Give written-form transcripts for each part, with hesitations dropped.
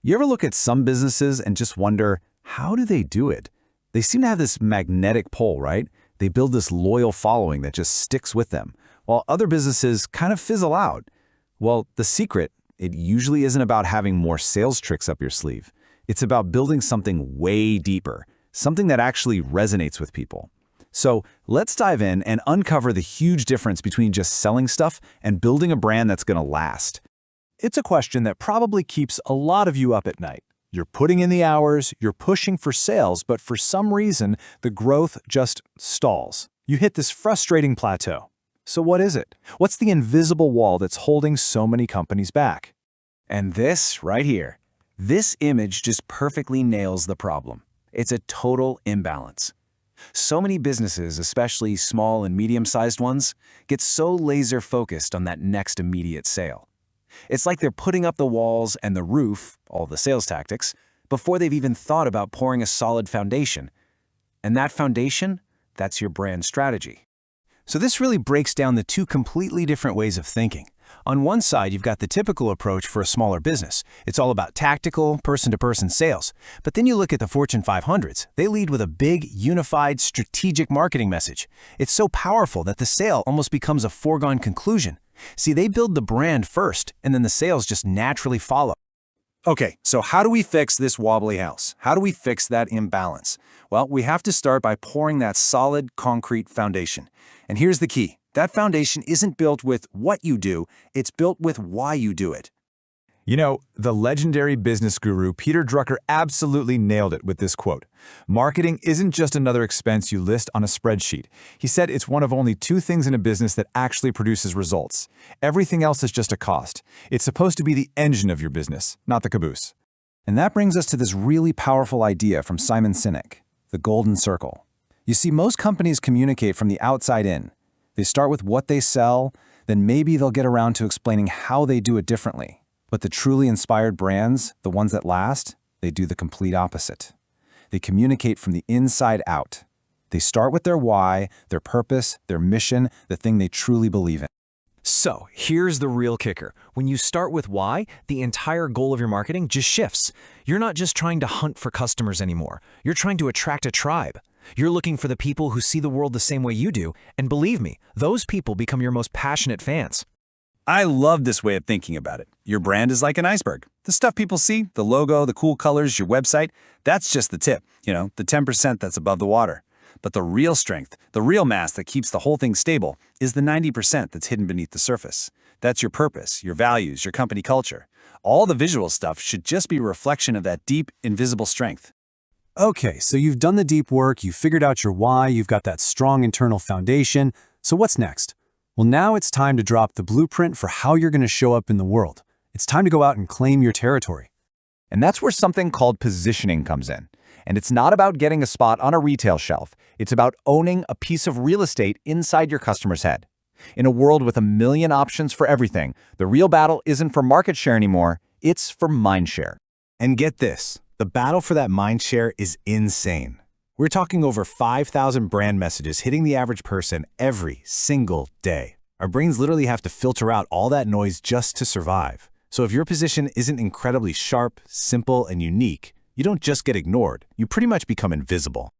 You ever look at some businesses and just wonder, how do they do it? They seem to have this magnetic pull, right? They build this loyal following that just sticks with them, while other businesses kind of fizzle out. Well, the secret, it usually isn't about having more sales tricks up your sleeve. It's about building something way deeper, something that actually resonates with people. So let's dive in and uncover the huge difference between just selling stuff and building a brand that's going to last. It's a question that probably keeps a lot of you up at night. You're putting in the hours, you're pushing for sales, but for some reason, the growth just stalls. You hit this frustrating plateau. So what is it? What's the invisible wall that's holding so many companies back? And this right here, this image just perfectly nails the problem. It's a total imbalance. So many businesses, especially small and medium-sized ones, get so laser-focused on that next immediate sale. It's like they're putting up the walls and the roof, all the sales tactics, before they've even thought about pouring a solid foundation. And that foundation, that's your brand strategy. So this really breaks down the two completely different ways of thinking. On one side, you've got the typical approach for a smaller business. It's all about tactical, person-to-person sales. But then you look at the Fortune 500s. They lead with a big, unified, strategic marketing message. It's so powerful that the sale almost becomes a foregone conclusion. See, they build the brand first, and then the sales just naturally follow. Okay, so how do we fix this wobbly house? How do we fix that imbalance? Well, we have to start by pouring that solid, concrete foundation. And here's the key. That foundation isn't built with what you do, it's built with why you do it. You know, the legendary business guru Peter Drucker absolutely nailed it with this quote. Marketing isn't just another expense you list on a spreadsheet. He said it's one of only two things in a business that actually produces results. Everything else is just a cost. It's supposed to be the engine of your business, not the caboose. And that brings us to this really powerful idea from Simon Sinek, the golden circle. You see, most companies communicate from the outside in. They start with what they sell, then maybe they'll get around to explaining how they do it differently. But the truly inspired brands, the ones that last, they do the complete opposite. They communicate from the inside out. They start with their why, their purpose, their mission, the thing they truly believe in. So, here's the real kicker. When you start with why, the entire goal of your marketing just shifts. You're not just trying to hunt for customers anymore. You're trying to attract a tribe. You're looking for the people who see the world the same way you do, and believe me, those people become your most passionate fans. I love this way of thinking about it. Your brand is like an iceberg. The stuff people see, the logo, the cool colors, your website, that's just the tip, the 10% that's above the water. But the real strength, the real mass that keeps the whole thing stable, is the 90% that's hidden beneath the surface. That's your purpose, your values, your company culture. All the visual stuff should just be a reflection of that deep, invisible strength. Okay, so you've done the deep work, you've figured out your why, you've got that strong internal foundation. So what's next? Well, now it's time to drop the blueprint for how you're going to show up in the world. It's time to go out and claim your territory. And that's where something called positioning comes in. And it's not about getting a spot on a retail shelf. It's about owning a piece of real estate inside your customer's head. In a world with a million options for everything, the real battle isn't for market share anymore, it's for mind share. And get this, the battle for that mind share is insane. We're talking over 5,000 brand messages hitting the average person every single day. Our brains literally have to filter out all that noise just to survive. So if your position isn't incredibly sharp, simple, and unique, you don't just get ignored, you pretty much become invisible.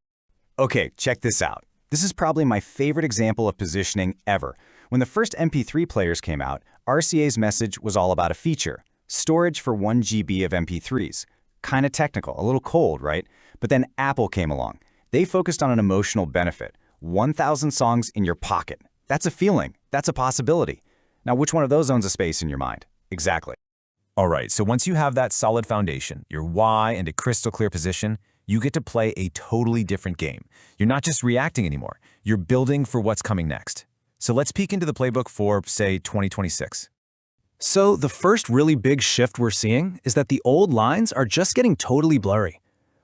Okay, check this out. This is probably my favorite example of positioning ever. When the first MP3 players came out, RCA's message was all about a feature, storage for 1 GB of MP3s. Kind of technical, a little cold, right? But then Apple came along. They focused on an emotional benefit, 1,000 songs in your pocket. That's a feeling, that's a possibility. Now, which one of those owns a space in your mind? Exactly. All right, so once you have that solid foundation, your why, and a crystal clear position, you get to play a totally different game. You're not just reacting anymore, you're building for what's coming next. So let's peek into the playbook for, say, 2026. So the first really big shift we're seeing is that the old lines are just getting totally blurry.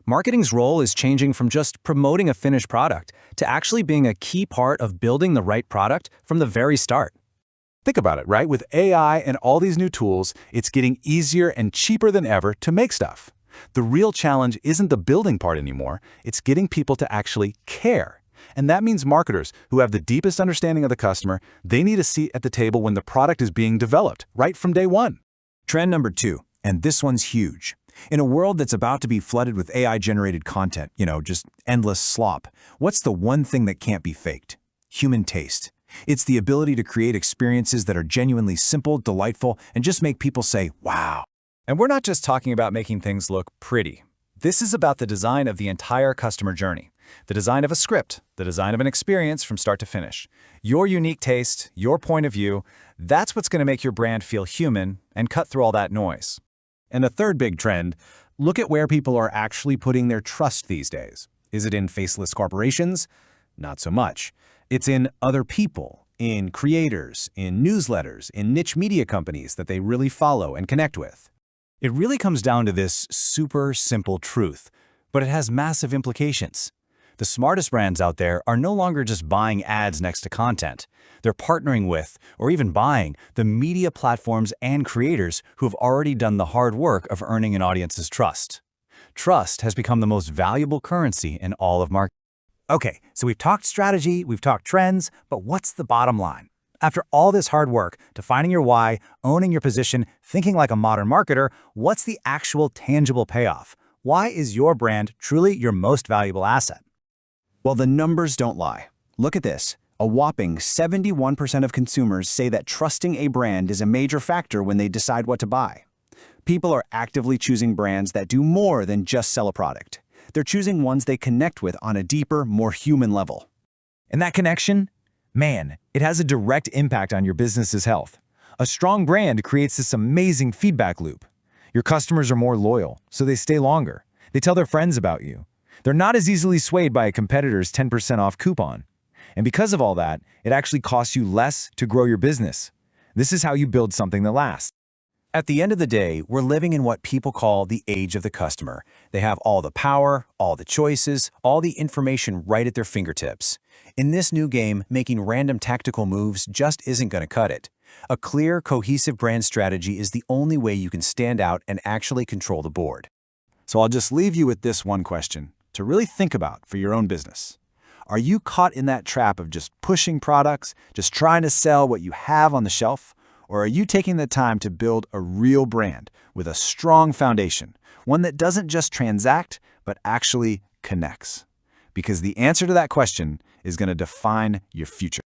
Marketing's role is changing from just promoting a finished product to actually being a key part of building the right product from the very start. Think about it, right? With AI and all these new tools, it's getting easier and cheaper than ever to make stuff. The real challenge isn't the building part anymore, it's getting people to actually care. And that means marketers who have the deepest understanding of the customer, they need a seat at the table when the product is being developed, right from day one. Trend number 2, and this one's huge. In a world that's about to be flooded with AI-generated content, just endless slop, what's the one thing that can't be faked? Human taste. It's the ability to create experiences that are genuinely simple, delightful, and just make people say, wow. And we're not just talking about making things look pretty. This is about the design of the entire customer journey. The design of a script, the design of an experience from start to finish. Your unique taste, your point of view, that's what's going to make your brand feel human and cut through all that noise. And a third big trend, look at where people are actually putting their trust these days. Is it in faceless corporations? Not so much. It's in other people, in creators, in newsletters, in niche media companies that they really follow and connect with. It really comes down to this super simple truth, but it has massive implications. The smartest brands out there are no longer just buying ads next to content. They're partnering with, or even buying, the media platforms and creators who have already done the hard work of earning an audience's trust. Trust has become the most valuable currency in all of marketing. Okay, so we've talked strategy, we've talked trends, but what's the bottom line? After all this hard work, defining your why, owning your position, thinking like a modern marketer, what's the actual tangible payoff? Why is your brand truly your most valuable asset? Well, the numbers don't lie. Look at this. A whopping 71% of consumers say that trusting a brand is a major factor when they decide what to buy. People are actively choosing brands that do more than just sell a product. They're choosing ones they connect with on a deeper, more human level. And that connection? Man, it has a direct impact on your business's health. A strong brand creates this amazing feedback loop. Your customers are more loyal, so they stay longer. They tell their friends about you. They're not as easily swayed by a competitor's 10% off coupon. And because of all that, it actually costs you less to grow your business. This is how you build something that lasts. At the end of the day, we're living in what people call the age of the customer. They have all the power, all the choices, all the information right at their fingertips. In this new game, making random tactical moves just isn't going to cut it. A clear, cohesive brand strategy is the only way you can stand out and actually control the board. So I'll just leave you with this one question to really think about for your own business. Are you caught in that trap of just pushing products, just trying to sell what you have on the shelf? Or are you taking the time to build a real brand with a strong foundation, one that doesn't just transact, but actually connects? Because the answer to that question is going to define your future.